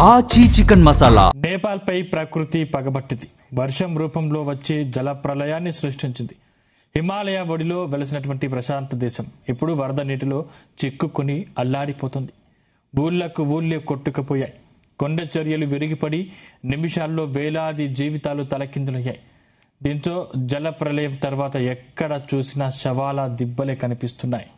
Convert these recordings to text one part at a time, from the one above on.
ఆచి చికెన్ మసాలా. నేపాల్ పై ప్రకృతి పగబట్టింది. వర్షం రూపంలో వచ్చి జల ప్రళయాన్ని సృష్టించింది. హిమాలయ ఒడిలో వెలసినటువంటి ప్రశాంత దేశం ఇప్పుడు వరద నీటిలో చిక్కుకుని అల్లాడిపోతుంది. ఊళ్లకు ఊళ్ళే కొట్టుకుపోయాయి. కొండ చర్యలు విరిగిపడి నిమిషాల్లో వేలాది జీవితాలు తలకిందులయ్యాయి. దీంతో జల ప్రళయం తర్వాత ఎక్కడ చూసినా శవాల దిబ్బలే కనిపిస్తున్నాయి.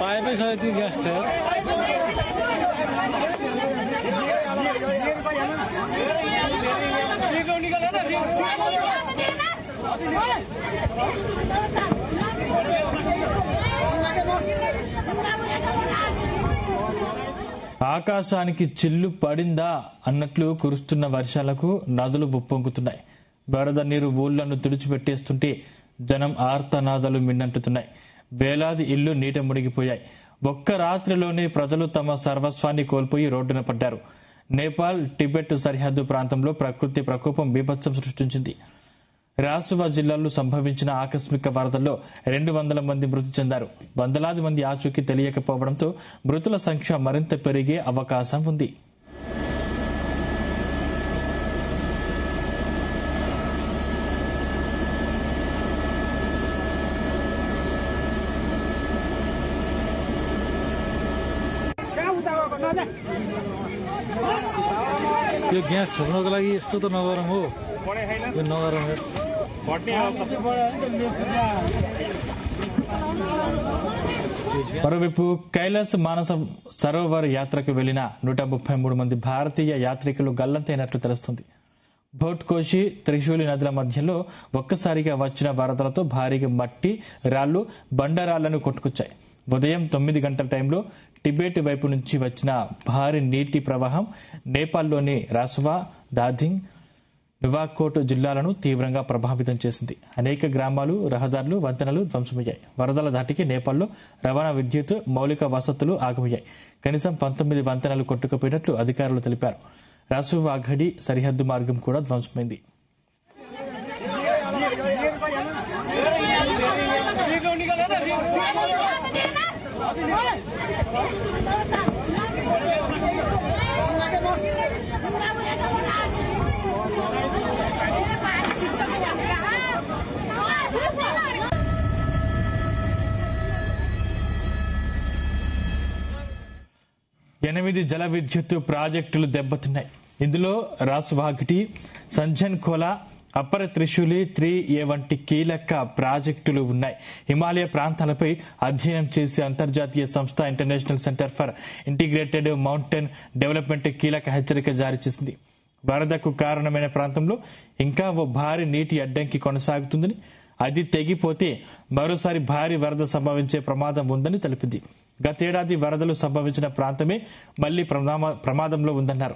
पाइपै छ त्यो ग्यास छ ఆకాశానికి చిల్లు పడిందా అన్నట్లు కురుస్తున్న వర్షాలకు నదులు ఉప్పొంగుతున్నాయి. వరద నీరు ఊళ్లను తుడిచిపెట్టేస్తుంటే జనం ఆర్తనాదాలు మిన్నంటుతున్నాయి. వేలాది ఇళ్లు నీట మునిగిపోయాయి. ఒక్క రాత్రిలోనే ప్రజలు తమ సర్వస్వాన్ని కోల్పోయి రోడ్డున పడ్డారు. నేపాల్ టిబెట్ సరిహద్దు ప్రాంతంలో ప్రకృతి ప్రకోపం బీభత్సం సృష్టించింది. రాసువా జిల్లాలో సంభవించిన ఆకస్మిక వరదల్లో 200 మంది మృతి చెందారు. వందలాది మంది ఆచూకీ తెలియకపోవడంతో మృతుల సంఖ్య మరింత పెరిగే అవకాశం ఉంది. यो ग्यास छोड्नको लागि यस्तो त नगरौँ हो, यो नगरौँ। మరోవైపు కైలాస్ మానస సరోవర్ యాత్రకు వెళ్లిన 133 మంది భారతీయ యాత్రికులు గల్లంతైనట్లు తెలుస్తుంది. భోట్కోషి, త్రిశూలి నదుల మధ్యలో ఒక్కసారిగా వచ్చిన వరదలతో భారీగా మట్టి, రాళ్లు, బండరాళ్లను కొట్టుకొచ్చాయి. ఉదయం 9 గంటల టైంలో టిబెట్ వైపు నుంచి వచ్చిన భారీ నీటి ప్రవాహం నేపాల్లోని రాసువా, దాధింగ్, నువాకోట్ జిల్లాలను తీవ్రంగా ప్రభావితం చేసింది. అనేక గ్రామాలు, రహదారులు, వంతెనలు ధ్వంసమయ్యాయి. వరదల ధాటికి నేపాల్లో రవాణా, విద్యుత్, మౌలిక వసతులు ఆగమయ్యాయి. కనీసం 19 వంతెనలు కొట్టుకుపోయినట్లు అధికారులు తెలిపారు. రాసువా ఘడి సరిహద్దు మార్గం కూడా ధ్వంసమైంది. ఎనిమిది జల విద్యుత్ ప్రాజెక్టులు దెబ్బతిన్నాయి. ఇందులో రాసువాఘటి, సంజన్ ఖోలా, అప్పర్ త్రిశూలి 3A వంటి కీలక ప్రాజెక్టులు ఉన్నాయి. హిమాలయ ప్రాంతాలపై అధ్యయనం చేసే అంతర్జాతీయ సంస్థ international centre for integrated mountain development కీలక హెచ్చరిక జారీ చేసింది. వరదకు కారణమైన ప్రాంతంలో ఇంకా ఓ భారీ నీటి అడ్డంకి కొనసాగుతుందని, అది తెగిపోతే మరోసారి భారీ వరద సంభవించే ప్రమాదం ఉందని తెలిపింది. గతేడాది వరదలు సంభవించిన ప్రాంతమే మళ్లీ ప్రమాదంలో ఉందన్నారు.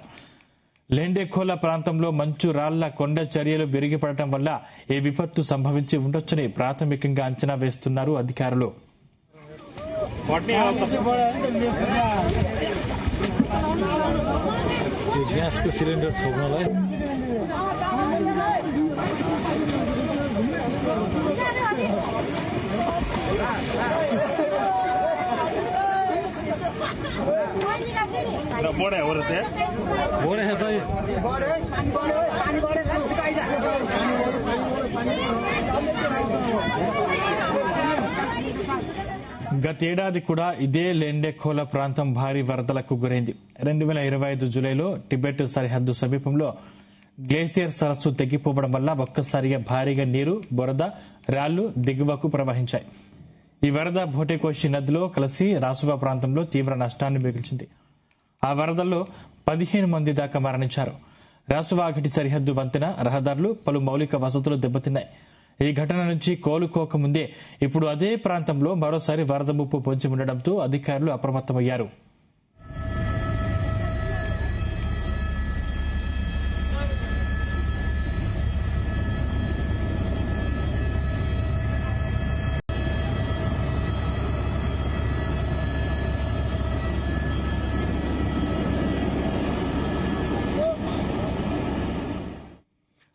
లెండెఖోలా ప్రాంతంలో మంచు రాళ్ల కొండ చర్యలు విరిగిపడటం వల్ల ఈ విపత్తు సంభవించి ఉండొచ్చని ప్రాథమికంగా అంచనా వేస్తున్నారు అధికారులు. ग्यासको सिलिन्डर छोड्नलाई గతేడాది కూడా ఇదే లెండెఖోలా ప్రాంతం భారీ వరదలకు గురైంది. 2025 జూలైలో టిబెట్ సరిహద్దు సమీపంలో గ్లేసియర్ సరస్సు తెగిపోవడం వల్ల ఒక్కసారిగా భారీగా నీరు, బురద, రాళ్లు దిగువకు ప్రవహించాయి. ఈ వరద భోటేకోషి నదిలో కలిసి రాసువా ప్రాంతంలో తీవ్ర నష్టాన్ని మిగిల్చింది. ఆ వరదల్లో 15 మంది దాకా మరణించారు. రాసువా ఘటి సరిహద్దు వంతెన, రహదారులు, పలు మౌలిక వసతులు దెబ్బతిన్నాయి. ఈ ఘటన నుంచి కోలుకోకముందే ఇప్పుడు అదే ప్రాంతంలో మరోసారి వరద ముప్పు పొంచి ఉండడంతో అధికారులు అప్రమత్తమయ్యారు.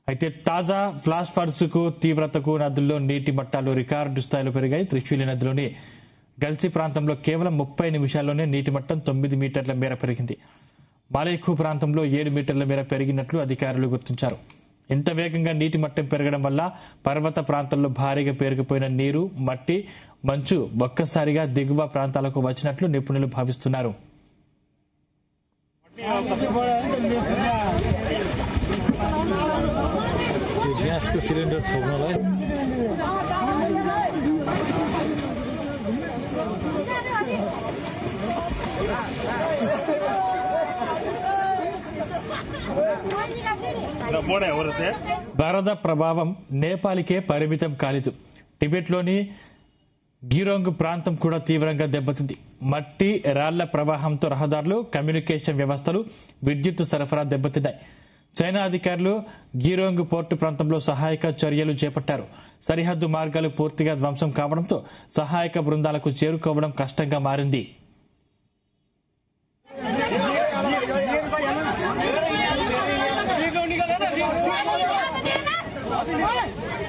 అయితే తాజా ఫ్లాష్ ఫ్లడ్స్ కు తీవ్రతకు నదుల్లో నీటి మట్టాలు రికార్డు స్థాయిలో పెరిగాయి. త్రిశూలి నదిలోని గల్సీ ప్రాంతంలో కేవలం 30 నిమిషాల్లోనే నీటి మట్టం 9 మీటర్ల మేర పెరిగింది. మాలేఖు ప్రాంతంలో 7 మీటర్ల మేర పెరిగినట్లు అధికారులు గుర్తించారు. ఇంత వేగంగా నీటి మట్టం పెరగడం వల్ల పర్వత ప్రాంతాల్లో భారీగా పేరుకుపోయిన నీరు, మట్టి, మంచు ఒక్కసారిగా దిగువ ప్రాంతాలకు వచ్చినట్లు నిపుణులు భావిస్తున్నారు. ग्यासको सिलिन्डर छोड्नलाई వరద ప్రభావం నేపాల్కే పరిమితం కాలేదు. టిబెట్లోని గిరోంగ్ ప్రాంతం కూడా తీవ్రంగా దెబ్బతింది. మట్టి, రాళ్ల ప్రవాహంతో రహదారులు, కమ్యూనికేషన్ వ్యవస్థలు, విద్యుత్ సరఫరా దెబ్బతిన్నాయి. చైనా అధికారులు గిరోంగ్ పోర్టు ప్రాంతంలో సహాయక చర్యలు చేపట్టారు. సరిహద్దు మార్గాలు పూర్తిగా ధ్వంసం కావడంతో సహాయక బృందాలకు చేరుకోవడం కష్టంగా మారింది.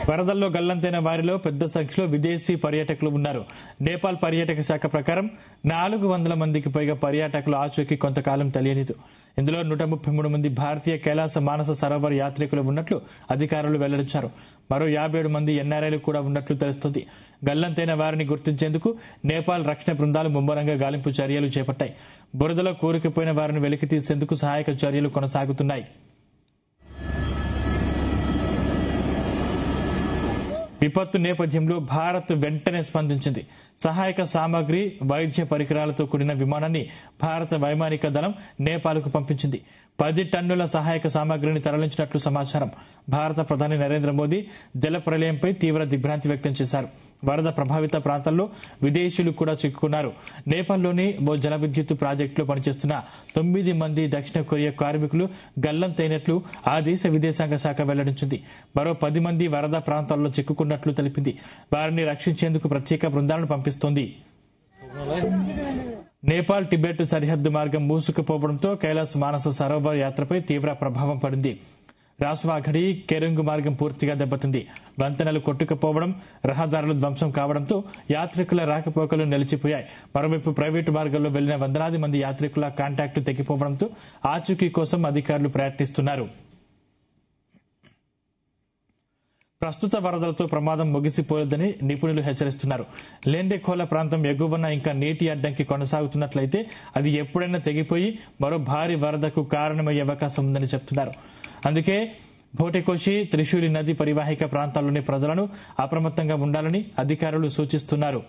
వరదల్లో గల్లంతైన వారిలో పెద్ద సంఖ్యలో విదేశీ పర్యాటకులు ఉన్నారు. నేపాల్ పర్యాటక శాఖ ప్రకారం 400 మందికి పైగా పర్యాటకులు ఆచూకీ కొంతకాలం తెలియలేదు. ఇందులో 133 మంది భారతీయ కైలాస మానస సరోవర్ యాత్రికులు ఉన్నట్లు అధికారులు వెల్లడించారు. మరో 57 మంది ఎన్ఆర్ఐలు కూడా ఉన్నట్లు తెలుస్తోంది. గల్లంతైన వారిని గుర్తించేందుకు నేపాల్ రక్షణ బృందాలు ముమ్మరంగా గాలింపు చర్యలు చేపట్టాయి. బురదలో కూరుకుపోయిన వారిని వెలికి తీసేందుకు సహాయక చర్యలు కొనసాగుతున్నాయి. విపత్తు నేపథ్యంలో భారత్ వెంటనే స్పందించింది. సహాయక సామాగ్రి, వైద్య పరికరాలతో కూడిన విమానాన్ని భారత వైమానిక దళం నేపాల్కు పంపించింది. 10 టన్నుల సహాయక సామాగ్రిని తరలించినట్లు సమాచారం. భారత ప్రధాని నరేంద్ర మోదీ జల ప్రళయంపై తీవ్ర దిగ్భ్రాంతి వ్యక్తం చేశారు. వరద ప్రభావిత ప్రాంతాల్లో విదేశీయులు కూడా చిక్కుకున్నారు. నేపాల్లోని ఓ జల విద్యుత్ ప్రాజెక్టులో పనిచేస్తున్న 9 మంది దక్షిణ కొరియా కార్మికులు గల్లంతైనట్లు ఆ దేశ విదేశాంగ శాఖ వెల్లడించింది. మరో 10 మంది వరద ప్రాంతాల్లో చిక్కుకున్నట్లు తెలిపింది. వారిని రక్షించేందుకు ప్రత్యేక బృందాలను పంపిస్తోంది. నేపాల్ టిబెట్ సరిహద్దు మార్గం మూసుకుపోవడంతో కైలాస్ మానస సరోవర్ యాత్రపై తీవ్ర ప్రభావం పడింది. రాస్వాఘడి, కెరుంగ్ మార్గం పూర్తిగా దెబ్బతింది. వంతెనలు కొట్టుకుపోవడం, రహదారులు ధ్వంసం కావడంతో యాత్రికుల రాకపోకలు నిలిచిపోయాయి. మరోవైపు ప్రైవేటు మార్గాల్లో వెళ్లిన వందలాది మంది యాత్రికుల కాంటాక్ట్ తెగిపోవడంతో ఆచూకీ కోసం అధికారులు ప్రయత్నిస్తున్నారు. ప్రస్తుత వరదలతో ప్రమాదం ముగిసిపోలేదని నిపుణులు హెచ్చరిస్తున్నారు. లెండెఖోలా ప్రాంతం ఎగువన ఇంకా నీటి అడ్డంకి కొనసాగుతున్నట్లయితే అది ఎప్పుడైనా తెగిపోయి మరో భారీ వరదకు కారణమయ్యే అవకాశం ఉందని చెప్తున్నారు. అందుకే భోటెకోషి, త్రిశూలి నది పరివాహిక ప్రాంతాల్లోని ప్రజలను అప్రమత్తంగా ఉండాలని అధికారులు సూచిస్తున్నారు.